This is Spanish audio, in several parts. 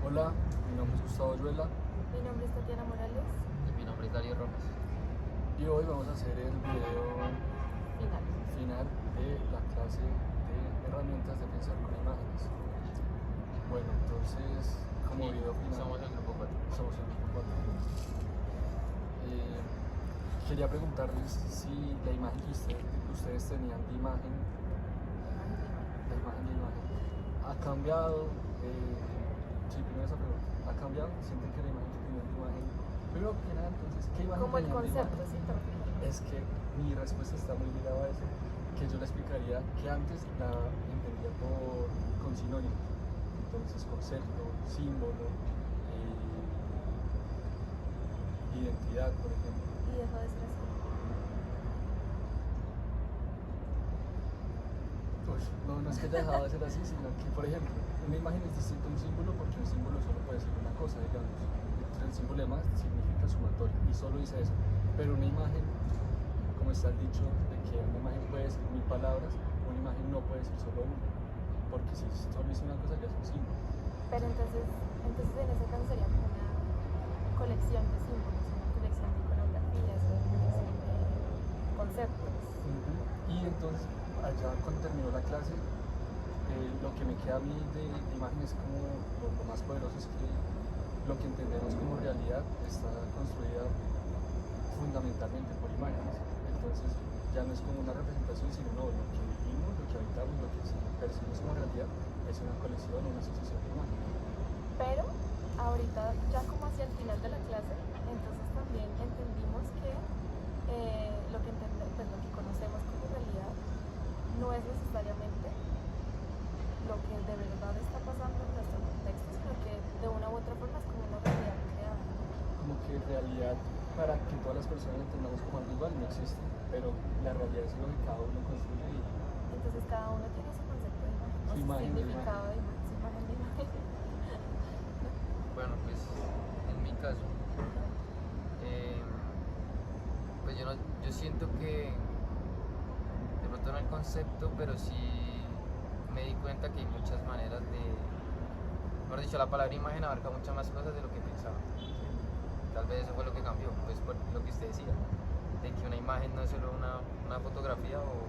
Hola, mi nombre es Gustavo Oyuela Mi nombre es Tatiana Morales. Y mi nombre es Darío Rojas. y hoy vamos a hacer el video Final. final de la clase de herramientas de pensar con imágenes. Bueno, entonces, como Y video final, somos el grupo 4. somos el grupo 4. Quería preguntarles si la imagen que ustedes tenían de imagen, ha cambiado. Sí, primero esa pregunta. ¿Ha cambiado? ¿Sienten que la imagen que tenían de imagen? Primero que nada, entonces, ¿qué imagen Como el tenían de concepto, imagen? sí, te refieres. Es que mi respuesta está muy ligada a eso, que yo le explicaría que antes la entendía con sinónimos. Entonces, concepto, símbolo, identidad, por ejemplo. Y dejó de ser así. Pues, no es que haya dejado de ser así, sino que, por ejemplo, una imagen es distinta a un símbolo porque un símbolo solo puede decir una cosa, digamos. Entonces, el símbolo además significa sumatorio y solo dice eso. Pero una imagen, como está el dicho de que una imagen puede decir 1000 palabras, una imagen no puede decir solo una. Porque si solo dice una cosa ya es un símbolo. Pero entonces en ese caso sería como una colección de símbolos, una colección de iconografías, una colección de conceptos. Y entonces, allá cuando terminó la clase, lo que me queda a mí de imagen es como lo más poderoso es que lo que entendemos como realidad está construida fundamentalmente por imágenes. Entonces, ya no es como una representación, sino no, lo que vivimos, lo que habitamos, lo que percibimos como realidad es una colección, una asociación de imágenes. Pero ahorita, ya como hacia el final de la clase, entonces también entendimos que pues, lo que conocemos como realidad no es necesariamente lo que de verdad está pasando en nuestro contexto, sino que de una u otra forma es como una realidad creada. Como que realidad, para que todas las personas la entendamos como algo igual, no existe, pero la realidad es lo que cada uno construye y Entonces cada uno tiene su concepto de imagen, o su su imagen de significado de imagen, su imagen de imagen. Bueno, pues en mi caso, pues yo siento que de pronto no el concepto, pero sí me di cuenta que hay muchas maneras de, mejor dicho, la palabra imagen abarca muchas más cosas de lo que pensaba. Tal vez eso fue lo que cambió, pues por lo que usted decía, de que una imagen no es solo una fotografía o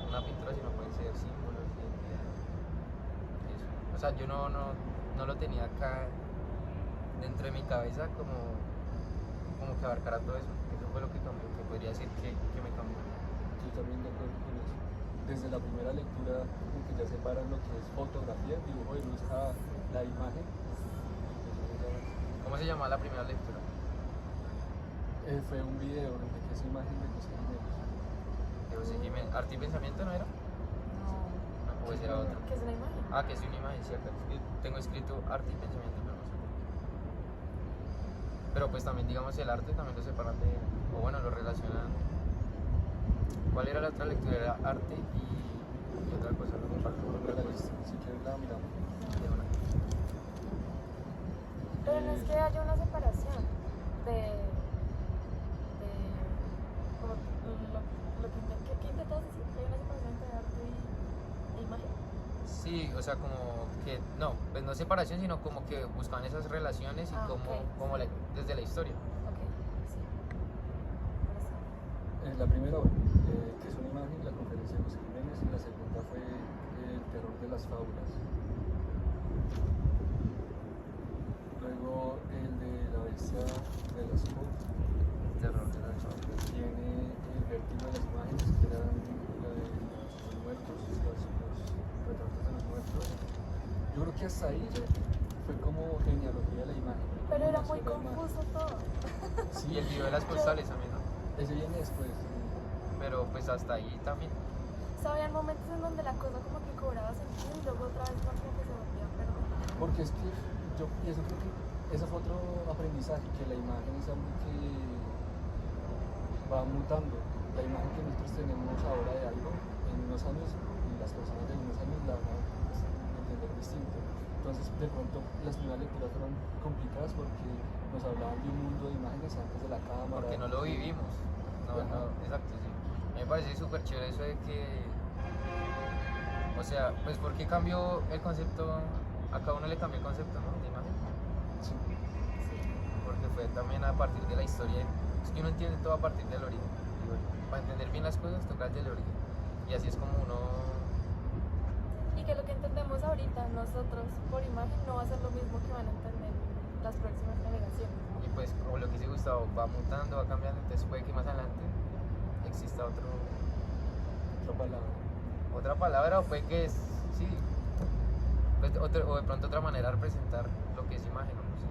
una pintura, sino pueden ser símbolos, identidades, eso. O sea, yo no lo tenía acá dentro de mi cabeza como que abarcara todo eso. Eso fue lo que cambió, que podría decir que me cambió. yo también de acuerdo con eso. Desde la primera lectura, como que ya separan lo que es fotografía, dibujo de luz a la imagen. ¿Cómo se llamaba la primera lectura? Fue un video en el que es imagen de José Jiménez. De José Jiménez. ¿Arte y pensamiento no era? No, pues era otro. ¿Qué es una imagen? Ah, que es una imagen, sí, acá tengo escrito arte y pensamiento, pero no sé por qué. Pero pues también, digamos, el arte también lo separan de, o bueno, lo relacionan. ¿Cuál era la otra lectura? Era arte y otra cosa, lo que falta, no La recuerdo. lista, si quieres la miramos. De una. Pero no es que haya una separación de como ¿qué intentas decir? ¿Que hay una separación entre arte e imagen? Sí, o sea, como que, no, pues no separación, sino como que buscaban esas relaciones y Ok. desde la historia. Ok, sí. Ahora sí. La primera, que es una imagen, la conferencia de José Jiménez, y la segunda fue El terror de las fábulas. Luego el de la bestia de las Scott, Terror de la chava. tiene el vértigo de las imágenes, que eran la de los muertos, los retratos de los muertos. Yo creo que hasta ahí fue como genealogía de la imagen. Pero era Nació muy la imagen. confuso todo. Sí, Y el video de las postales también, ¿no? ese viene después. Pero pues hasta ahí también. O sea, habían momentos en donde la cosa como que cobraba sentido y luego otra vez como que se volvía a perder. Porque es que yo pienso que ese fue otro aprendizaje, que la imagen es algo que va mutando. La imagen que nosotros tenemos ahora de algo, en unos años, las personas de unos años la van a entender distinto. Entonces, de pronto, las primeras lecturas fueron complicadas porque nos hablaban de un mundo de imágenes antes de la cámara. Porque no lo vivimos. No, exacto, sí. A mí me parece súper chévere eso de que, o sea, pues porque cambió el concepto, a cada uno le cambió el concepto, ¿no? De imagen. Sí. Sí. porque fue también a partir de la historia. Es que uno entiende todo a partir del origen. Digo yo. Para entender bien las cosas toca el del origen. Y así es como uno. Y que lo que entendemos ahorita nosotros por imagen no va a ser lo mismo que van a entender las próximas generaciones. Y pues, como lo que dice Gustavo, va mutando, va cambiando. Entonces, puede que más adelante exista otra palabra, o puede que es. Sí. Pues, o de pronto otra manera de representar lo que es imagen, ¿no? Sí.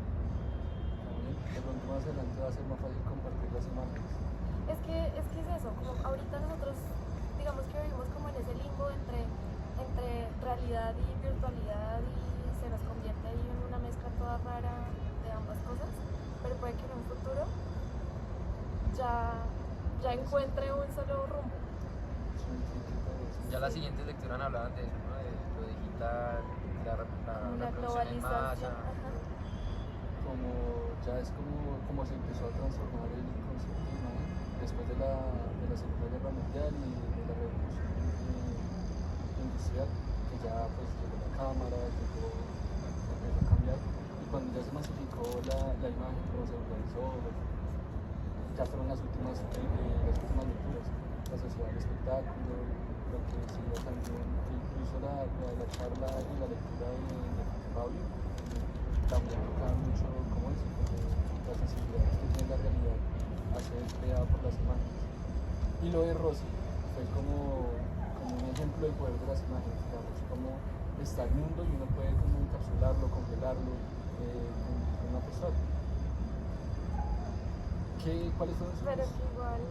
También, de pronto más adelante va a ser más fácil compartir las imágenes. Es que es eso, como ahorita nosotros digamos que vivimos como en ese limbo entre realidad y virtualidad y se nos convierte ahí en una mezcla toda rara de ambas cosas, pero puede que en un futuro ya encuentre un solo rumbo. Sí, sí, ¿qué tal eso? Ya las siguientes lecturas hablaban de eso, ¿no? De lo digital, la Una reproducción en masa. globalización. Ajá. Como ya es como se empezó a transformar el concepto de imagen después de la Segunda Guerra Mundial y de la revolución industrial, que ya pues llegó la cámara, llegó, empezó a cambiar, y cuando ya se masificó la imagen, como se organizó, ya fueron las últimas lecturas, la sociedad del espectáculo, lo que decía también, incluso la charla y la lectura de Pablo, también toca mucho como eso, como las sensibilidades que tiene la realidad a ser creada por las imágenes. Y lo de Rossi fue como un ejemplo del poder de las imágenes, digamos, cómo está el mundo y uno puede como encapsularlo, congelarlo con una postal. ¿Cuáles fueron sus? Pero que igual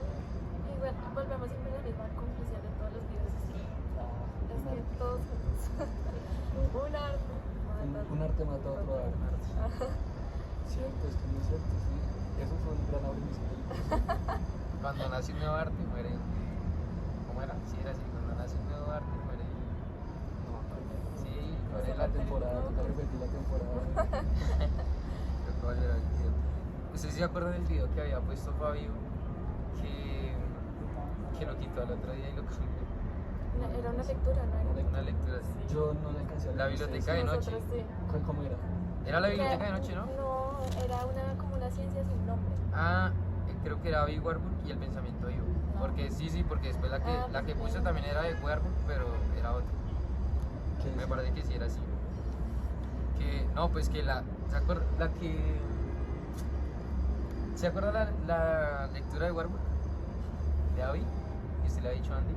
volvemos siempre a la misma conclusión de todos los videos. Es que todos un arte. Un arte mata a otro arte. Ajá. Cierto, es que no es cierto, sí. Eso fue un gran aprendizaje. Cuando nace un nuevo arte, muere. ¿Cómo era? Sí, era así. Cuando nace un nuevo arte, muere. No, Sí, toca muere la temporada, toca repetir la temporada. Creo que va a ser el video. ¿Ustedes se acuerdan del video que había puesto Fabio? Que lo quitó al otro día y lo cambió. Era una lectura, ¿no era? Una lectura así. Yo no le alcancé a leer. La biblioteca de noche. Nosotros sí. ¿Cómo era? Era la biblioteca de noche, ¿no? No, era como una ciencia sin nombre. Ah, creo que era Abby Warburg y el pensamiento vivo. No. Porque sí, porque después la que puso también era de Warburg, pero era otra. ¿Qué Me decía? parece que sí era así. Que, no, pues que ¿se acuerda la que... ¿Se acuerda la lectura de Warburg? De Abby, que usted le ha dicho a Andy.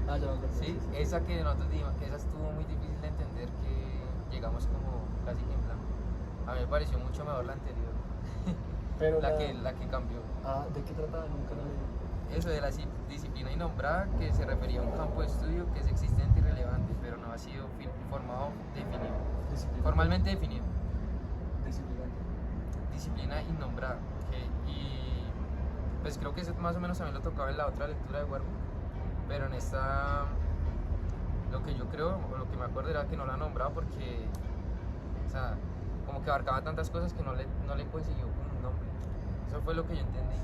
Ah, ya me acuerdo. Sí, esa que nosotros dijimos que esa estuvo muy difícil de entender, que llegamos como casi que en blanco. A mí me pareció mucho mejor la anterior, Pero la que cambió. Ah, ¿de qué trataba? Nunca lo leí. Eso de la disciplina innombrada, que se refería a un campo de estudio que es existente y relevante, pero no ha sido formado, definido, Disciplina. formalmente definido. Disciplina. Disciplina innombrada. Y pues creo que eso más o menos también lo tocaba en la otra lectura de Warburg, pero en esta, lo que yo creo, o lo que me acuerdo era que no la nombraba porque, o sea, como que abarcaba tantas cosas que no le consiguió como un nombre. Eso fue lo que yo entendí.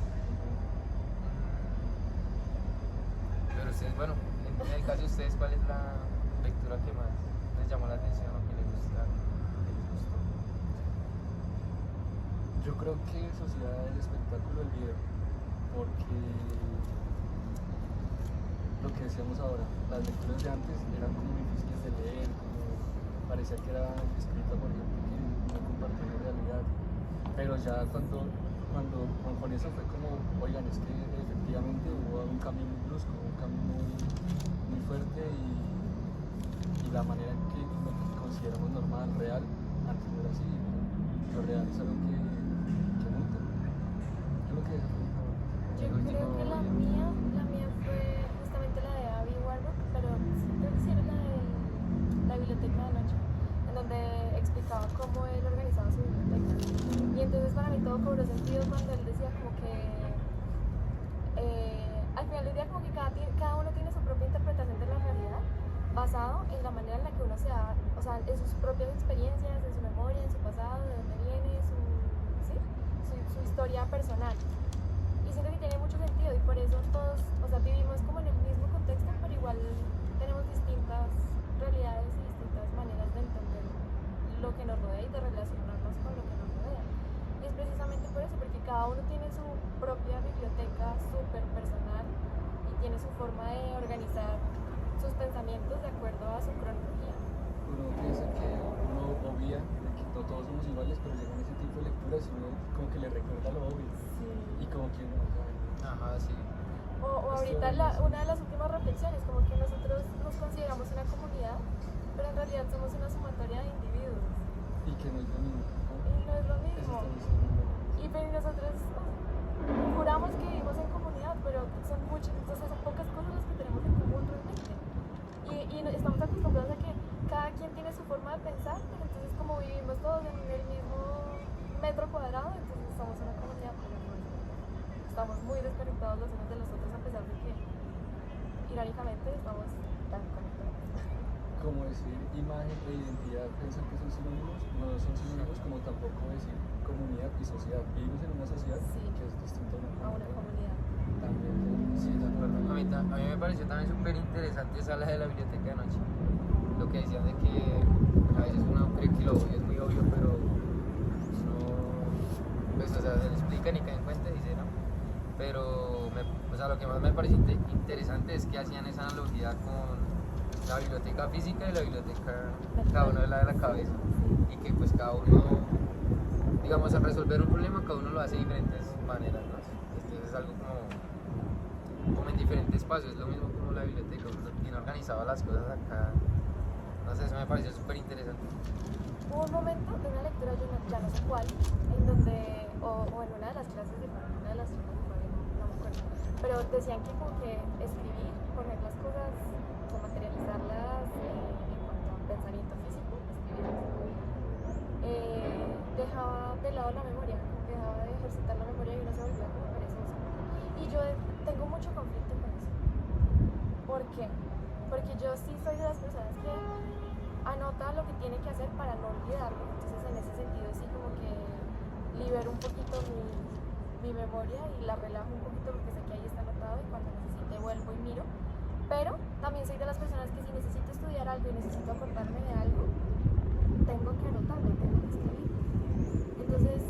Pero ustedes, bueno, en el caso de ustedes, ¿cuál es la lectura que más les llamó la atención o que les gustó? Yo creo que Sociedad del Espectáculo del Video, porque lo que decíamos ahora, las lecturas de antes eran como difíciles de leer, como parecía que era escrita por gente que no compartía la realidad, pero ya cuando con eso fue como, oigan, es que efectivamente hubo un cambio muy brusco, un cambio muy fuerte y la manera en que lo que consideramos normal, real, antes no era así, lo real es algo que muta. Yo lo que Yo creo que la mía fue justamente la de Abby Warburg, pero creo que sí era la de la biblioteca de noche, en donde explicaba cómo él organizaba su biblioteca. Y entonces para mí todo cobró sentido cuando él decía como que al final del día como que cada uno tiene su propia interpretación de la realidad basado en la manera en la que uno se da, o sea, en sus propias experiencias, en su memoria, en su pasado, de dónde viene, su historia personal. Y siento que tiene mucho sentido y por eso todos, o sea, vivimos como en el mismo contexto, pero igual tenemos distintas realidades y distintas maneras de entender lo que nos rodea y de relacionarnos con lo que nos rodea. Y es precisamente por eso, porque cada uno tiene su propia biblioteca súper personal y tiene su forma de organizar sus pensamientos de acuerdo a su cronología. Uno piensa que uno obvia de que no todos somos iguales, pero llegan ese tipo de lecturas y uno como que le recuerda lo obvio. Y como que uno, Ajá, sí. O ahorita una de las últimas reflexiones, como que nosotros nos consideramos una comunidad, pero en realidad somos una sumatoria de individuos. y que no es lo mismo. Y no es lo Eso mismo. está diciendo. Y pero nosotros juramos que vivimos en comunidad, pero son muchas, entonces son pocas cosas las que tenemos en común realmente. Estamos acostumbrados a que cada quien tiene su forma de pensar, pero entonces como vivimos todos en el mismo metro cuadrado, entonces somos una comunidad, pero no es verdad. Estamos muy desconectados los unos de los otros a pesar de que, irónicamente, estamos tan conectados. Como decir imagen e identidad, pensar que son sinónimos, no son sinónimos como tampoco decir comunidad y sociedad. Vivimos en una sociedad Sí. que es distinta A una comunidad. También, Sí, de acuerdo. A mí me pareció también súper interesante esa la de la biblioteca de noche. Lo que decían de que a veces uno cree que lo obvio es muy obvio, pero no, pues, o sea, se lo explican y cae en cuenta y dice, ¿no? Pero, o sea, lo que más me pareció interesante es que hacían esa analogía con la biblioteca física y la biblioteca, cada uno de la cabeza. Y que pues cada uno, digamos, al resolver un problema, cada uno lo hace de diferentes maneras, ¿no? Entonces es algo como en diferentes espacios, es lo mismo como la biblioteca, uno tiene organizado las cosas acá. No sé, eso me pareció súper interesante. Hubo un momento de una lectura, yo ya no sé cuál, en donde, o en una de las clases de Fabio, una de las clases de Fabio, no me acuerdo, pero decían que como que escribir, poner las cosas, o materializarlas en cuanto a pensamiento físico, escribirlas, dejaba de lado la memoria, dejaba de ejercitar la memoria y uno se volvía como perezoso. Y yo tengo mucho conflicto con eso. ¿Por qué? Porque yo sí soy de las personas que anota lo que tiene que hacer para no olvidarlo. Entonces en ese sentido sí como que libero un poquito mi memoria y la relajo un poquito porque sé que ahí está anotado y cuando necesite vuelvo y miro. Pero también soy de las personas que si necesito estudiar algo y necesito acordarme de algo, tengo que anotarlo y tengo que escribir. Entonces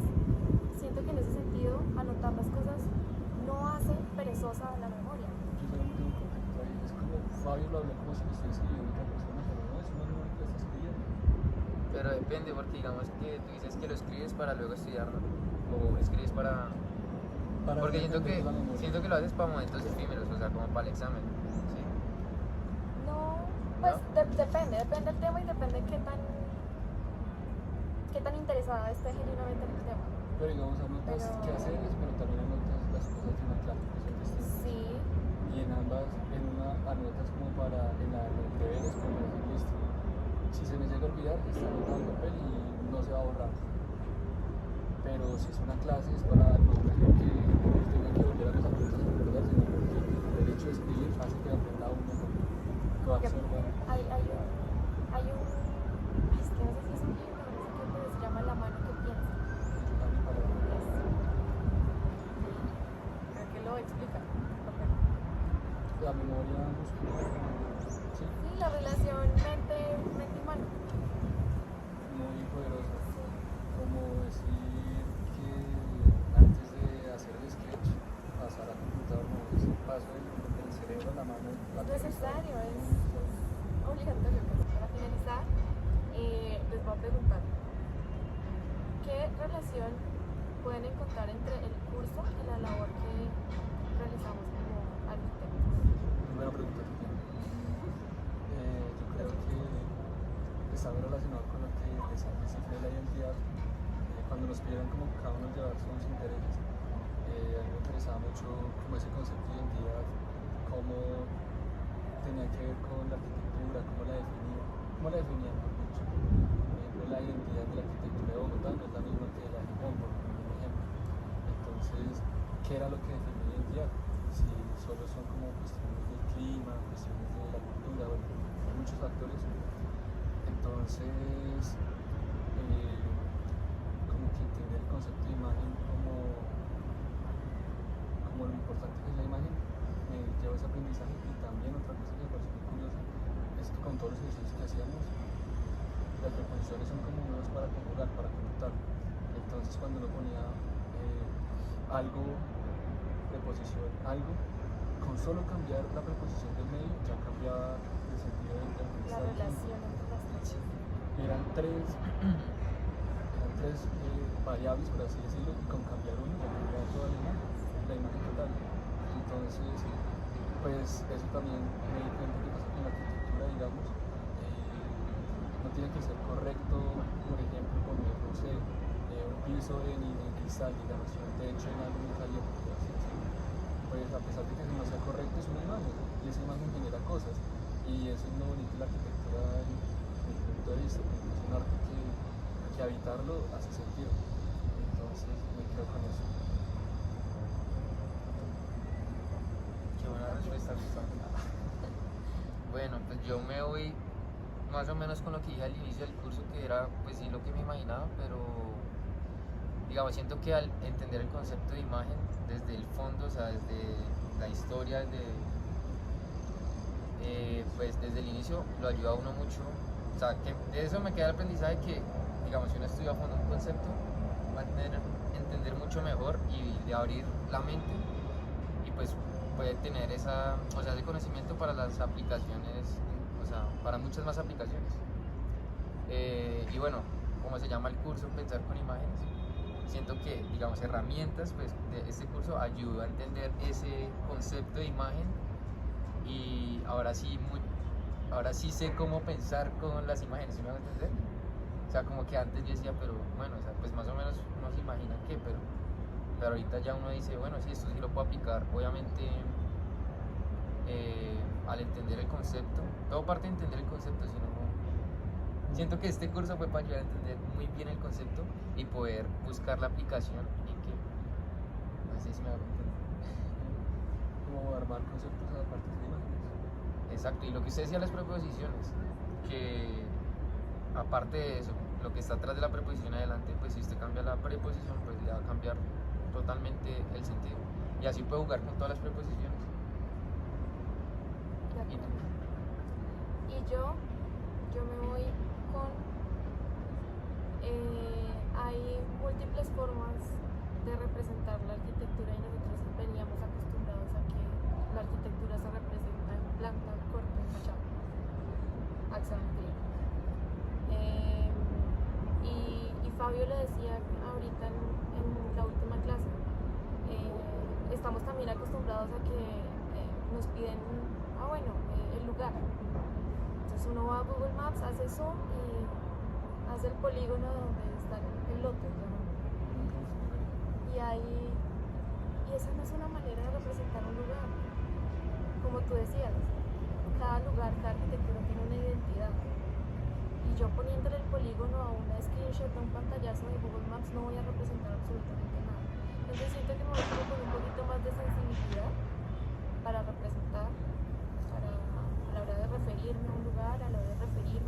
siento que en ese sentido anotar las cosas no hace perezosa la memoria. Yo también tengo un conflicto ahí. Es como Fabio lo habló como si lo estuviera escribiendo otra persona, pero no, es una memoria que lo está escribiendo. Pero depende, porque digamos que tú dices que lo escribes para luego estudiarlo, o escribes para... Porque realmente la memoria. siento que lo haces para momentos efímeros, o sea, como para el examen. ¿Sí? No, pues depende del tema y depende qué tan interesada esté genuinamente en el tema. Pero digamos, anotas qué hacer, pero también anotas las cosas de una clase que son distintas. Sí, Y en ambas, en una anotas como para, en la de los deberes, como decir, listo. Si se me llega a olvidar, está anotado en papel y no se va a borrar. Pero si es una clase, es para no porque tenga que volver a los apuntes a recordar, sino porque el hecho de escribir hace que aprenda uno que va a porque absorber. hay un, es que no sé si es un libro, no sé qué, pero se llama La mano que piensa. Creo que lo explica. La memoria muscular, sí, Sí, la relación mente y mano. muy poderosa. Sí. Como decir que antes de hacer el sketch, pasar al computador, no, es el paso del cerebro a la mano. Es necesario, es obligatorio. Para finalizar, les voy a preguntar, ¿qué relación pueden encontrar entre el curso y la labor que realizamos como arquitectos? Muy buena pregunta. Yo creo que está muy relacionado con lo que les decía de la identidad. Cuando nos pidieron como cada uno llevar sus intereses, a mí me interesaba mucho como ese concepto de identidad, cómo tenía que ver con la arquitectura, cómo la definían, por dicho. Por ejemplo, la identidad de la arquitectura de Bogotá no es la misma que la de Japón, por poner un ejemplo. Entonces, ¿qué era lo que definía la identidad? Si solo son como cuestiones del clima, cuestiones de la cultura, bueno, hay muchos factores. Entonces, como que entender el concepto de imagen como lo importante que es la imagen, me lleva ese aprendizaje. Y también otra cosa que me pareció muy curiosa es que con todos los ejercicios que hacíamos, las preposiciones son como unos para conjugar, para conectar. Entonces cuando uno ponía algo, preposición, algo, con solo cambiar la preposición del medio ya cambiaba el sentido del La mensaje. relación entre las cosas. Eran tres variables, por así decirlo, y con cambiar uno ya cambiaba toda la imagen total. Entonces, pues eso también me di cuenta que pasa con la arquitectura, digamos. No tiene que ser correcto, por ejemplo, poner, no sé, un piso en cristal, digamos, un techo en algo muy caliente, por así decirlo. Pues a pesar de que no sea correcto, es una imagen, y esa imagen genera cosas. Y eso es lo bonito de la arquitectura desde mi punto de vista, porque es un arte que habitarlo hace sentido. Entonces me quedo con eso. Qué buena respuesta, Gustavo. Bueno, pues yo me voy más o menos con lo que dije al inicio del curso, que era pues sí lo que me imaginaba, pero digamos, siento que al entender el concepto de imagen desde el fondo, o sea, desde la historia, pues desde el inicio lo ayuda a uno mucho. O sea, que de eso me queda el aprendizaje que, digamos, si uno estudia a fondo un concepto, va a entender mucho mejor y de abrir la mente y pues puede tener esa, o sea, ese conocimiento para las aplicaciones, o sea, para muchas más aplicaciones. Y bueno, como se llama el curso, Pensar con Imágenes, siento que, digamos, herramientas pues, de este curso ayuda a entender ese concepto de imagen y ahora sí sé cómo pensar con las imágenes, ¿sí me van a entender? O sea, como que antes yo decía, pero bueno, o sea, pues más o menos uno se imagina qué, pero ahorita ya uno dice, bueno, sí, esto sí lo puedo aplicar, obviamente, al entender el concepto, todo parte de entender el concepto, sino siento que este curso fue para ayudar a entender muy bien el concepto y poder buscar la aplicación y que, no sé si me va a entender. Como armar conceptos a partir de imágenes. Exacto, y lo que usted decía, las preposiciones, que aparte de eso, lo que está atrás de la preposición adelante, pues si usted cambia la preposición, pues le va a cambiar totalmente el sentido. Y así puede jugar con todas las preposiciones. De ¿Y tú? acuerdo. Y yo me voy con, hay múltiples formas de representar la arquitectura y nosotros veníamos acostumbrados a que la arquitectura se representa en planta, corte, fachada, acción, y Fabio lo decía ahorita en la última clase, estamos también acostumbrados a que nos piden, el lugar. Entonces uno va a Google Maps, hace zoom y hace el polígono donde está el lote, ¿no? Y esa no es una manera de representar un lugar. Como tú decías, cada lugar, cada arquitectura tiene una identidad. Y yo poniéndole el polígono a una screenshot, a un pantallazo de Google Maps, no voy a representar absolutamente nada. Entonces siento que me voy como con un poquito más de sensibilidad para representar, a la hora de referirme a un lugar, a la hora de referirme